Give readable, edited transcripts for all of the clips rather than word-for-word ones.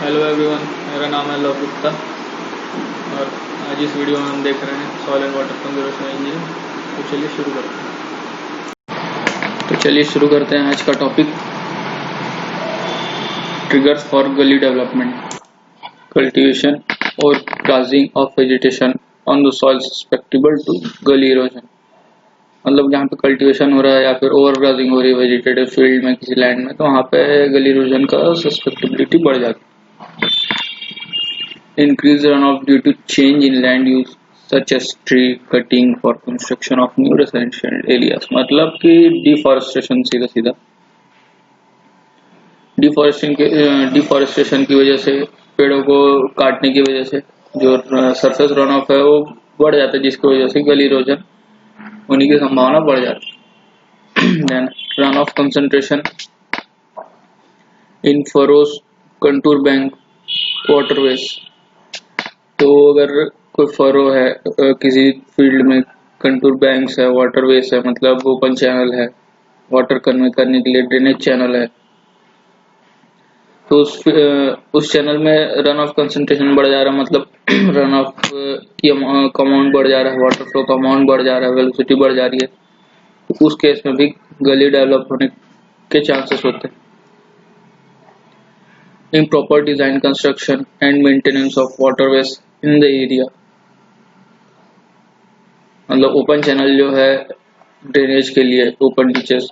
Hello everyone, मेरा नाम है लव गुप्ता और आज इस वीडियो में हम देख रहे हैं soil and water conservation engineering. तो चलिए शुरू करते हैं आज का topic, triggers for gully development, cultivation or grazing of vegetation on the soil susceptible to gully erosion. मतलब जहाँ पे कल्टीवेशन हो रहा है या फिर ओवर ग्रासिंग हो रही है वेजिटेटिव फील्ड में किसी लैंड में, तो वहाँ पे गली इरोजन का सस्पेक्टेबिलिटी बढ़ जाती है। Increased runoff due to change in land use such as tree cutting for construction of new residential areas। मतलब कि डिफॉरेस्टेशन, सीधा सीधा डिफॉरेस्टेशन की वजह से, पेड़ों को काटने की वजह से जो सरफेस रन ऑफ है वो बढ़ जाता है, जिसकी वजह से गली इरोजन होने की संभावना बढ़ जाती है। Then run off concentration in furrows, contour bank, waterways. तो अगर कोई फरो है किसी फील्ड में, कंटूर बैंक्स है, वाटरवेज है, मतलब ओपन चैनल है, वाटर कन्वे करने के लिए ड्रेनेज चैनल है, तो उस चैनल में रन ऑफ कंसंट्रेशन बढ़ जा रहा है, मतलब रन ऑफ की अमाउंट बढ़ जा रहा है, वाटर फ्लो का अमाउंट बढ़ जा रहा है, वेलोसिटी बढ़ जा रही है, तो उस केस में भी गली डेवलप होने के चांसेस होते हैं। Improper design, construction and maintenance of waterways in the area। मतलब ओपन चैनल जो है ड्रेनेज के लिए, ओपन डिचेस,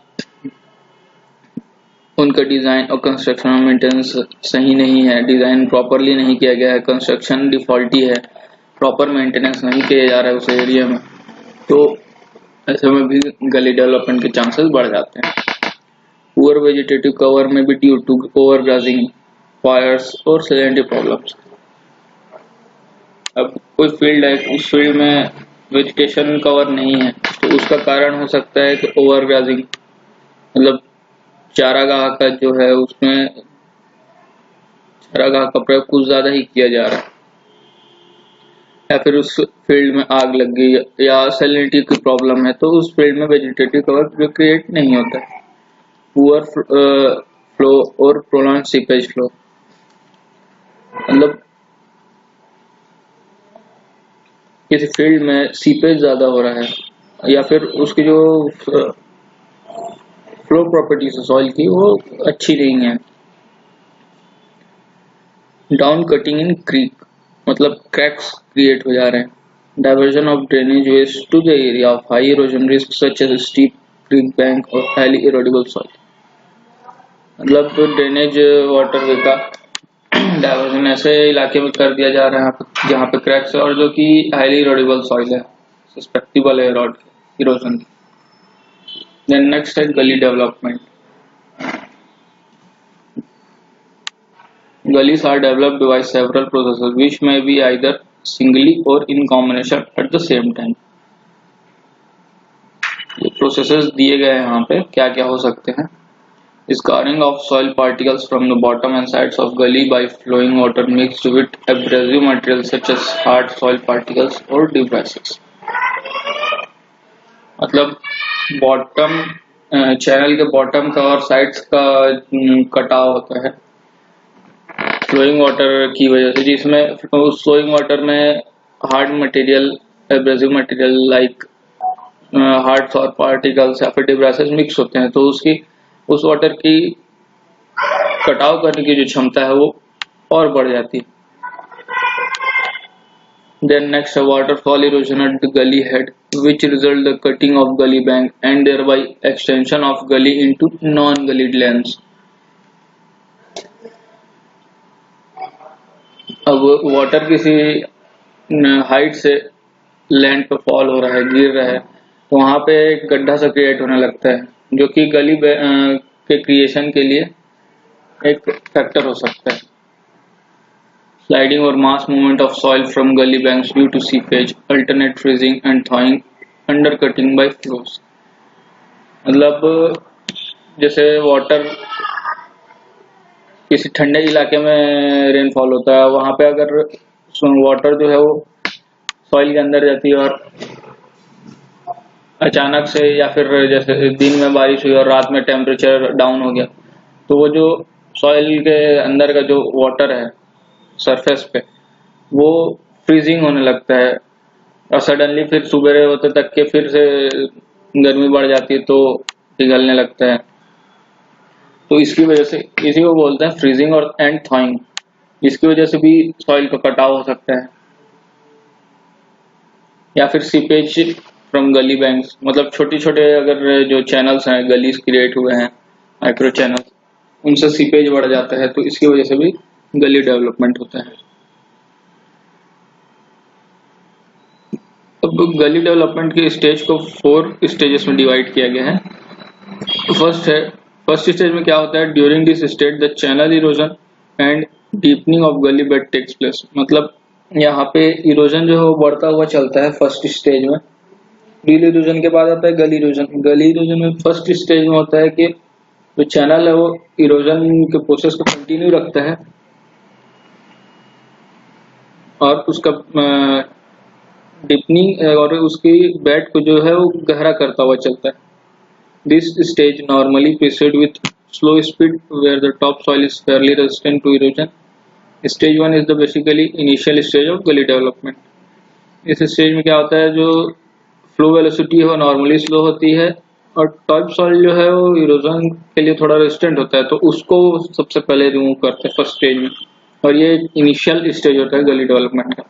उनका डिजाइन और कंस्ट्रक्शन और मेंटेनेंस सही नहीं है, डिजाइन प्रॉपरली नहीं किया गया है, कंस्ट्रक्शन डिफॉल्टी है, प्रॉपर मेंटेनेंस नहीं किया जा रहा है उस एरिया में, तो ऐसे में भी गली डेवलपमेंट के चांसेस बढ़ जाते हैं। पुअर वेजिटेटिव कवर में भी due to over grazing, fires और सैलिनिटी प्रॉब्लम्स। अब कोई फील्ड है, उस फील्ड में वेजिटेशन कवर नहीं है, तो उसका कारण हो सकता है कि ओवर ग्रासिंग, मतलब चारागाह का जो है उसमें चारागाह का प्रयोग कुछ ज्यादा ही किया जा रहा है, या फिर उस फील्ड में आग लग गई या सैलिनिटी की प्रॉब्लम है, तो उस फील्ड में वेजिटेटिव कवर क्रिएट नहीं होता है। पुअर फ्लो और प्रोलॉन्ग सीपेज फ्लो, मतलब किसी फील्ड में सीपेज ज्यादा हो रहा है या फिर उसकी जो फ्लो प्रॉपर्टीज है सॉइल की वो अच्छी नहीं है। डाउन कटिंग इन क्रीक, मतलब क्रैक्स क्रिएट हो जा रहे हैं। Diversion of drainage waste to the area of high erosion risk such as steep creek bank और हाईली इरोडेबल सॉइल। मतलब तो ड्रेनेज वाटरवे का डाइवर्जन ऐसे इलाके में कर दिया जा रहा है जहाँ पे क्रैक्स है और जो कि हाईली इरोडेबल सॉइल है, सस्पेक्टेबल है इरोजन की। देन नेक्स्ट है गली development. Gullies are developed by several processes which may be either singly or in combination at the same time। ये प्रोसेसेस दिए गए हैं यहाँ पे, क्या क्या हो सकते हैं। Scarring of soil particles from the bottom and sides of gully by flowing water mixed with abrasive materials such as hard soil particles or debris। मतलब बॉटम चैनल के बॉटम का और साइड्स का कटाव होता है फ्लोइंग वाटर की वजह से, जिसमें उस फ्लोइंग वाटर में hard material, abrasive material like hard soil particles या फिर डिब्रासेस मिक्स होते हैं, तो उस वाटर की कटाव करने की जो क्षमता है वो और बढ़ जाती है। देन नेक्स्ट है waterfall erosion at the gully head which result the cutting of gully bank and thereby extension of gully into non-gullied lands। अब वाटर किसी हाइट से लैंड पे फॉल हो रहा है, गिर रहा है, तो वहां पे एक गड्ढा सा क्रिएट होने लगता है जो कि गली के क्रिएशन के लिए एक फैक्टर हो सकता है। Sliding or mass movement of soil from gully banks due to seepage, alternate freezing and thawing, undercutting by flows। मतलब जैसे वाटर किसी ठंडे इलाके में रेनफॉल होता है, वहां पे अगर वाटर जो है वो सॉइल के अंदर जाती है और अचानक से या फिर जैसे दिन में बारिश हुई और रात में टेम्परेचर डाउन हो गया, तो वो जो सॉइल के अंदर का जो वाटर है सरफेस पे, वो फ्रीजिंग होने लगता है और सडनली फिर सुबह होते तक के फिर से गर्मी बढ़ जाती है तो पिघलने लगता है। तो इसकी वजह से इसी को बोलते हैं फ्रीजिंग और एंड थॉइंग। इसकी वजह से भी सॉइल का कटाव हो सकता है। या फिर सीपेज फ्रॉम गली बैंक्स, मतलब छोटे छोटे अगर जो चैनल्स हैं, गलीज क्रिएट हुए हैं, माइक्रो चैनल, उनसे सीपेज बढ़ जाता है तो इसकी वजह से भी गली डेवलपमेंट होता है। अब गली डेवलपमेंट के स्टेज को 4 स्टेजेस में डिवाइड किया गया है। फर्स्ट स्टेज में क्या होता है, during this stage the channel erosion and deepening of गली बेड टेक्स प्लेस। मतलब यहाँ पे इरोजन जो है वो बढ़ता हुआ चलता है फर्स्ट स्टेज में। डील इरोजन के बाद आता है गली इरोजन। गली इरोजन में फर्स्ट स्टेज में होता है कि जो चैनल है वो इरोजन के प्रोसेस को कंटिन्यू रखता है और उसका डिपनिंग और उसकी बेड को जो है वो गहरा करता हुआ चलता है। This stage normally precede with slow speed where the top soil is fairly resistant to erosion. Stage 1 is the basically initial stage of gully development. इस स्टेज में क्या होता है, जो फ्लो वेलोसिटी है वो नॉर्मली स्लो होती है और टॉप सॉइल जो है वो इरोजन के लिए थोड़ा रेजिस्टेंट होता है, तो उसको सबसे पहले रिमूव करते हैं फर्स्ट स्टेज में, और ये इनिशियल स्टेज होता है गली डेवलपमेंट का।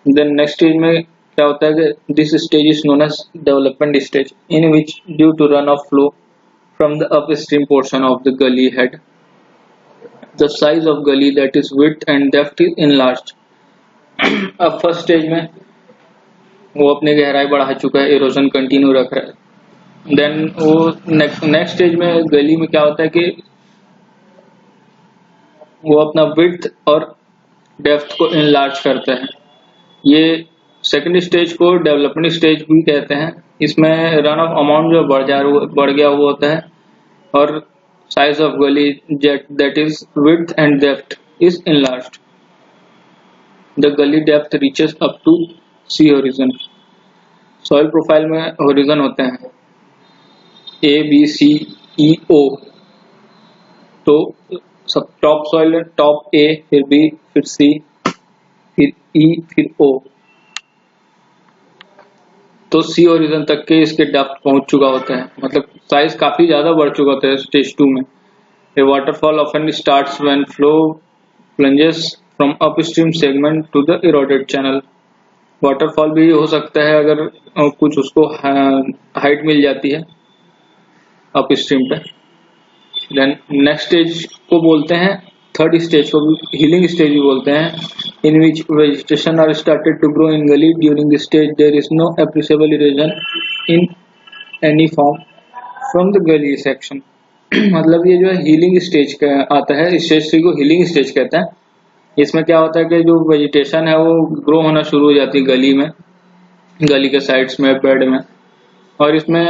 देन नेक्स्ट स्टेज में क्या होता है कि this stage is known as development stage in which due to run off flow from the upstream portion of the gully head the size of gully that is width and depth is enlarged. अब first stage में वो अपनी गहराई बढ़ा चुका है, erosion continue रख रहा है। देन वो नेक्स्ट स्टेज में गली में क्या होता है कि वो अपना विड्थ और डेप्थ को इनलार्ज करता है। ये सेकंड स्टेज को डेवलपमेंट स्टेज भी कहते हैं। इसमें रन ऑफ अमाउंट जो बढ़ गया वो होता है और size of gully that is width and depth is enlarged. The gully depth reaches up to C horizon. Soil profile में होरिजन होते हैं ABCEO। तो सब टॉप सॉइल टॉप A, फिर B, फिर C, फिर E, फिर O। तो सी ओरिजिन तक के इसके डेप्थ पहुंच चुका होता है, मतलब साइज काफी ज्यादा बढ़ चुका होता है स्टेज 2 में। A waterfall often starts when flow plunges from upstream segment to the eroded channel. Waterfall भी हो सकता है अगर कुछ उसको हाइट मिल जाती है अपस्ट्रीम पे। देन नेक्स्ट स्टेज को बोलते हैं, थर्ड स्टेज को हीलिंग स्टेज भी बोलते हैं, in which vegetation are started to grow in gully. During this stage there is no appreciable erosion in any form from the gully section। मतलब ये जो है हीलिंग स्टेज का आता है, इस स्टेज को हीलिंग स्टेज कहते हैं। इसमें क्या होता है कि जो वेजिटेशन है वो ग्रो होना शुरू हो जाती है गली में, गली के साइड्स में, बेड में, और इसमें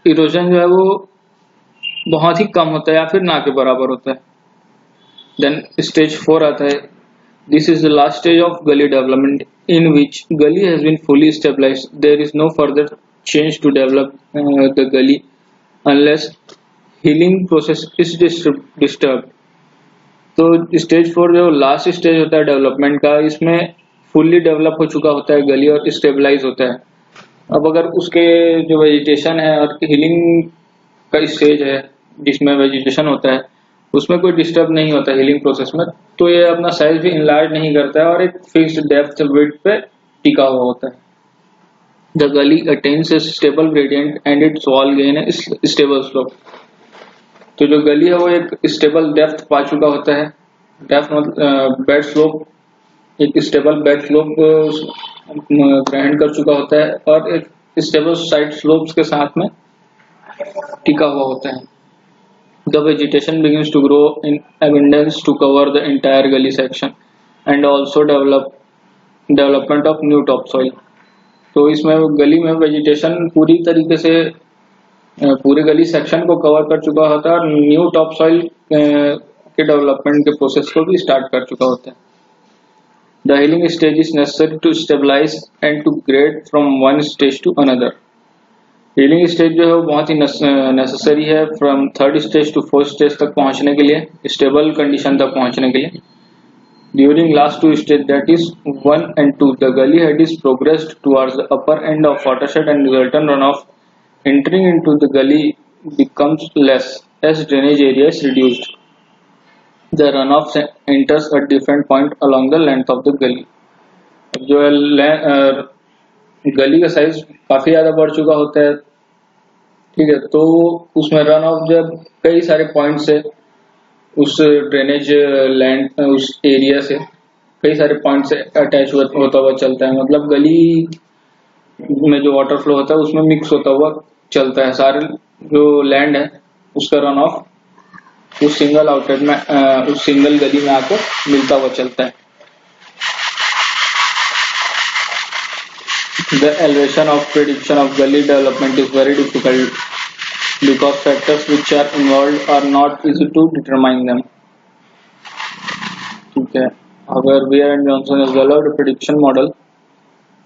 इरोजन जो है वो बहुत ही कम होता है या फिर ना के बराबर होता है। देन स्टेज 4 आता है। This is the last stage of gully development in which gully has been fully stabilized. There is no further change to develop the gully unless healing process is disturbed। तो stage 4 जो last stage होता है development का, इसमें fully develop हो चुका होता है गली और स्टेबलाइज होता है। अब अगर उसके जो वेजिटेशन है और हीलिंग का स्टेज है जिसमें वेजिटेशन होता है उसमें कोई डिस्टर्ब नहीं होता हीलिंग प्रोसेस में, तो ये अपना साइज भी इनलार्ज नहीं करता है और एक फिक्स्ड डेप्थ विड्थ पे टिका हुआ होता है। द गली attains A stable gradient and it's wall gain A stable slope. तो जो गली है वो एक स्टेबल डेप्थ पा चुका होता है, डेप्थ मतलब बेड स्लोप, एक स्टेबल बेड स्लोप ग्रहण कर चुका होता है और एक स्टेबल साइड स्लोप्स के साथ में टिका हुआ होता है। The vegetation begins to grow in abundance to cover the entire gully section and also development of new topsoil। तो इसमें गली में वेजिटेशन पूरी तरीके से पूरे गली सेक्शन को कवर कर चुका होता है और न्यू टॉपसॉइल के डेवलपमेंट के प्रोसेस को भी स्टार्ट कर चुका होता है। The healing stage is necessary to stabilize and to grade from one stage to another। Healing stage जो है वो बहुत ही नेसेसरी है from third stage to fourth stage तक पहुंचने के लिए, स्टेबल कंडीशन तक पहुंचने के लिए। During last two stages, that is 1 and 2, the gully head is progressed towards the upper end of watershed and resultant runoff entering into the gully becomes less as drainage area is reduced. The runoff enters at different point along the length of the gully. अब जो है गली का size काफी ज्यादा बढ़ चुका होता है, ठीक है, तो उसमें रन ऑफ जब कई सारे पॉइंट से उस ड्रेनेज लैंड उस एरिया से कई सारे पॉइंट से अटैच होता हुआ चलता है, मतलब गली में जो वाटर फ्लो होता है उसमें मिक्स होता हुआ चलता है, सारे जो लैंड है उसका रन ऑफ उस सिंगल आउटलेट में उस सिंगल गली में आकर मिलता हुआ चलता है. The elevation of prediction of gully development is very difficult because factors which are involved are not easy to determine them. ठीक है, अगर Weir and Johnson has developed a prediction model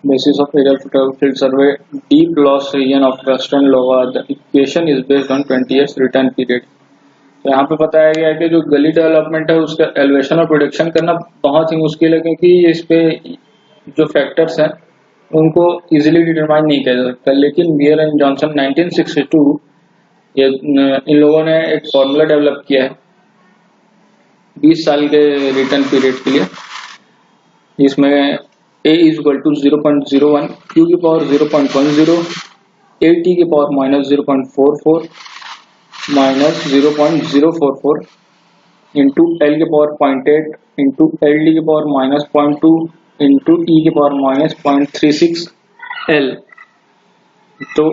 basis of aerial field survey deep loss region of western lava. The equation is based on 20 years return period. तो यहाँ पे बताया गया है कि जो गली डेवलपमेंट है उसका एलिवेशन और प्रोडिक्शन करना बहुत ही मुश्किल है, क्योंकि इस पे जो फैक्टर्स हैं उनको इजीली डिटरमाइन नहीं किया जा सकता. लेकिन वियर एंड जॉनसन 1962 इन लोगों ने एक फॉर्मूला डेवलप किया है 20 साल के रिटर्न पीरियड के लिए, जिसमें a is equal to 0.01, q की पावर 0.10, at की पावर -0.44 -0.044 इंटू l की पावर 0.8 इंटू ld की पावर -0.2 इंटू e की पावर -0.36 l. तो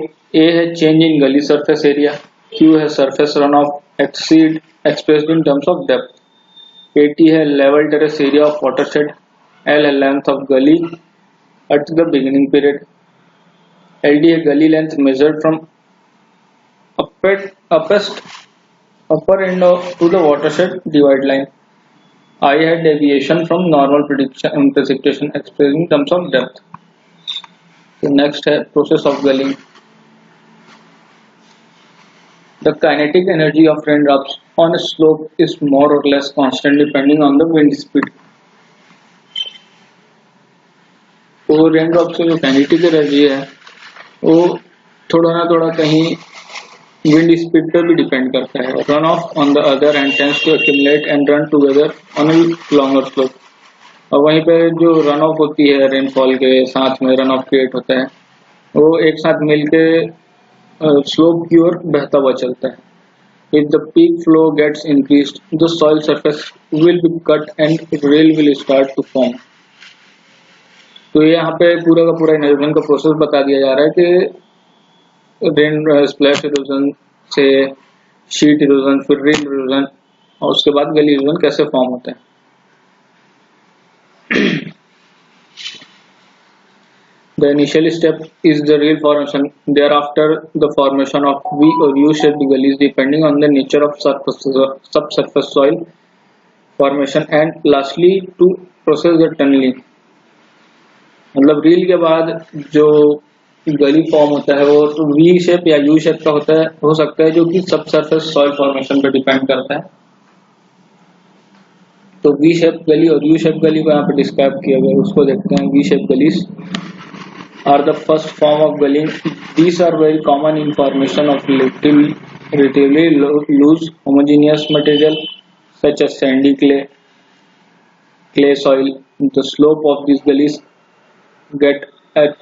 a है चेंज इन गली सरफेस एरिया, q है surface run of exceed expressed in terms of depth, at है level terrace area of watershed, l है length of गली at the beginning period, ld है गली length measured from upper end to the watershed divide line, I had deviation from normal precipitation expressed in terms of depth. So next है process of gulling. The kinetic energy of raindrops on a slope is more or less constant depending on the wind speed. तो raindrops की जो kinetic energy है वो थोड़ा ना थोड़ा कहीं विंड स्पीड पर भी डिपेंड करता है. Run off on the other hand tends to accumulate and run together on a longer slope. और वहीं पे जो रन ऑफ होती है रेनफॉल के साथ में रन ऑफ क्रिएट होता है वो एक साथ मिलके स्लोप की ओर बहता हुआ चलता है. If the peak flow gets increased the soil surface will be cut and rill will start to form. तो यहाँ पे पूरा का पूरा इरोजन का प्रोसेस बता दिया जा रहा है कि रेन स्प्लैश इरोजन से शीट इरोजन, फिर रेन इरोजन और उसके बाद गली इरोजन कैसे फॉर्म होता है. The initial step is the real formation. Thereafter, the formation of V or U-shaped gullies depending on the nature of subsurface soil formation, and lastly to process the tunneling. मतलब reel के बाद जो गली form होता है वो तो V shape या यू शेप का होता है, हो सकता है, जो कि सब सरफेस सॉइल फॉर्मेशन पे डिपेंड करता है. तो वी शेप गली और यू शेप गली को यहाँ पे डिस्क्राइब किया गया, उसको देखते हैं. V shape gullies are the first form of gulling. These are very common in formation of relatively loose homogeneous material such as sandy clay soil. The slope of these gullies get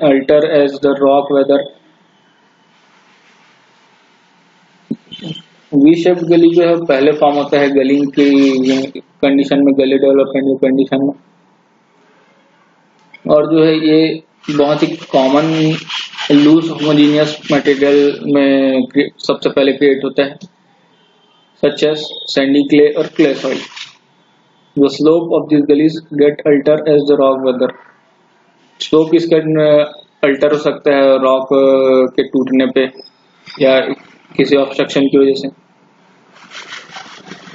alter as the rock weather. V shape गली जो है पहले form होता है गलिंग की condition में, गली development की कंडीशन में, और जो है ये बहुत ही कॉमन लूज होमोजेनियस मटेरियल में सबसे पहले क्रिएट होता है, such as sandy clay or clay soil. The slope of this gullies get alter as the rock weather. Slope इसका अल्टर हो सकता है रॉक के टूटने पे या किसी ऑब्स्ट्रक्शन की वजह से.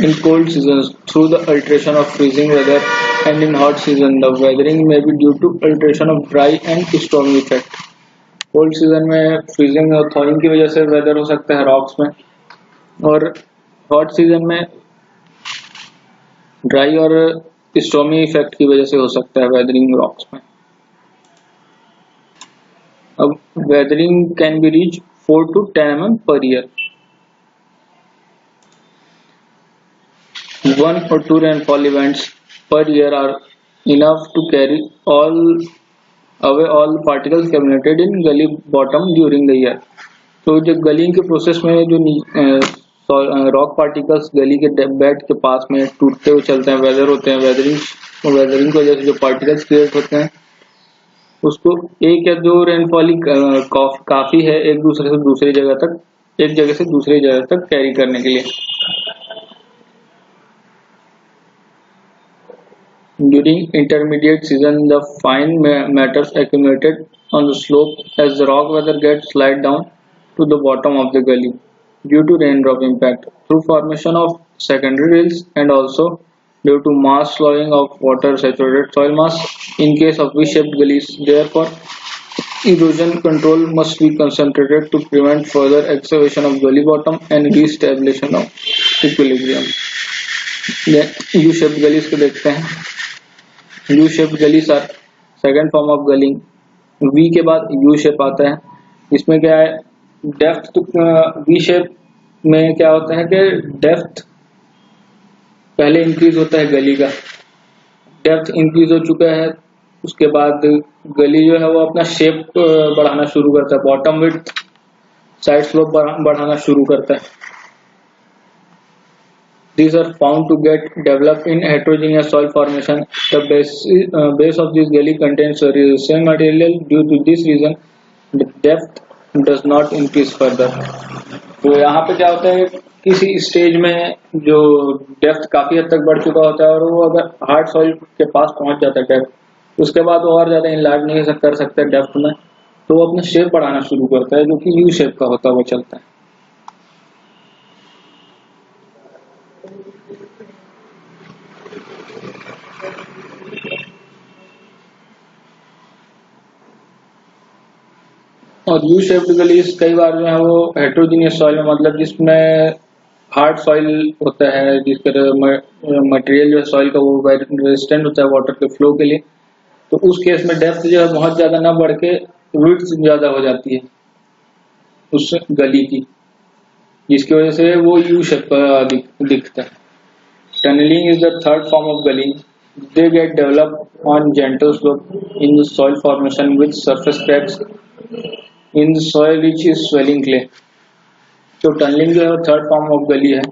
In cold season through the alteration of freezing weather and in hot season the weathering may be due to alteration of dry and stormy effect. Cold season में फ्रीजिंग और थॉइंग की वजह से वेदर हो सकता है रॉक्स में, और हॉट सीजन में ड्राई और स्टॉर्मी इफेक्ट की वजह से हो सकता है वेदरिंग रॉक्स में। अब weathering can be reached 4 to 10 mm per year. 1 or 2 rainfall events per year are enough to carry away all particles accumulated in gully bottom during the year. तो जब गलिंग के प्रोसेस में जो रॉक पार्टिकल्स गली के bed के पास में टूटते हुए चलते हैं, वेदर होते हैं, वेदरिंग की वजह से जो पार्टिकल्स क्रिएट होते हैं उसको 1 या 2 रेनफॉल ही काफी है एक जगह से दूसरी जगह तक कैरी करने के लिए। During intermediate season, the fine matters accumulated on the slope as the rock weather gets slide down to the bottom of the gully due to raindrop impact through formation of secondary rills and also due to mass slowing of water saturated soil mass in case of V-shaped gullies. Therefore, erosion control must be concentrated to prevent further excavation of gully bottom and re-establishment of equilibrium. U-shaped gullies को देखते हैं। U-shaped gullies are second form of gulling. V के बाद U-shape आता है। इसमें क्या है, डेप्थ V-shape में क्या होता है कि डेप्थ पहले इंक्रीज होता है गली का, डेप्थ इंक्रीज हो चुका है, उसके बाद गली जो है वो अपना शेप बढ़ाना शुरू करता है, बॉटम विड्थ साइड स्लोप बढ़ाना शुरू करता है। These are found to get developed in heterogeneous soil formation. The base of this gully contains the same material. Due to this reason, the depth does not increase further. तो यहाँ पे क्या होता है, किसी स्टेज में जो डेप्थ काफी हद तक बढ़ चुका होता है और वो अगर हार्ड सॉइल के पास पहुंच जाता है डेप्थ, उसके बाद वो और ज्यादा इनलार्ज नहीं कर सकता डेप्थ में, तो वो अपना शेप बढ़ाना शुरू करता है जो कि यू शेप का होता है, वो चलता है। और यू शेप्ड गलीज कई बार जो है वो हेट्रोजीनियस सॉइल में, मतलब जिसमें हार्ड सॉइल होता है, जिसका मटेरियल जो है सॉइल का वो रेजिस्टेंट होता है वाटर के फ्लो के लिए, तो उस केस में डेप्थ जो है बहुत ज्यादा ना बढ़ के विड्थ ज्यादा हो जाती है उस गली की, जिसकी वजह से वो यू शेप का दिखता है। Tunnelling is the third form of gulling. They get developed on gentle slope in the soil formation with surface cracks in the soil which is swelling clay. तो टनलिंग जो है थर्ड फॉर्म ऑफ गली है,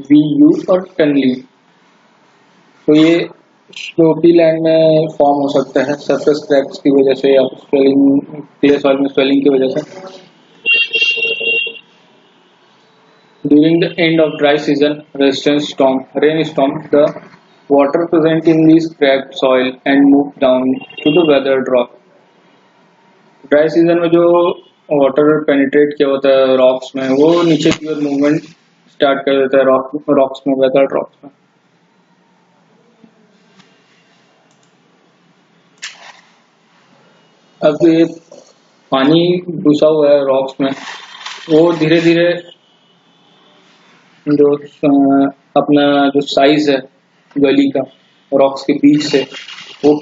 VU और tunnelling. तो ये sloppy land में form हो सकता है सरफेस क्रैक्स की वजह से या स्वेलिंग, क्ले सॉइल में स्वेलिंग की वजह से। During the end of dry season, rainstorm, the water present in these cracked soil and move down to the weathered rock. Dry season में जो वाटर पेनिट्रेट किया होता है रॉक्स में, वो नीचे की ओर मूवमेंट स्टार्ट कर देता है रॉक्स में, वेदर्ड रॉक्स में। अब ये पानी घुसा हुआ है रॉक्स में, वो धीरे धीरे जो अपना जो साइज है गली का रॉक्स के बीच से, वो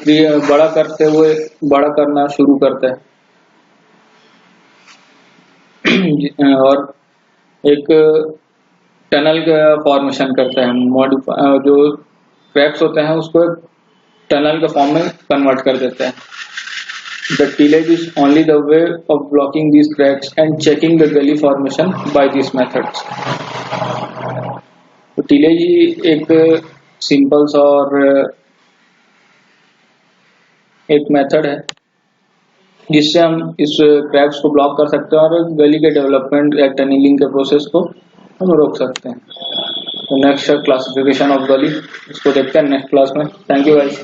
बड़ा करना शुरू करता है और एक टनल का फॉर्मेशन करता है, जो क्रैक्स होते हैं उसको टनल के फॉर्म में कन्वर्ट कर देता है। The tillage is only the way of blocking these cracks and checking the gully formation by these methods. तो टिलेज ही एक सिंपल सा और एक मेथड है जिससे हम इस क्रैक्स को ब्लॉक कर सकते हैं और गली के डेवलपमेंट या टनलिंग के प्रोसेस को हम रोक सकते हैं। तो नेक्स्ट क्लासिफिकेशन ऑफ गली, इसको देखते हैं नेक्स्ट क्लास में। Thank you guys.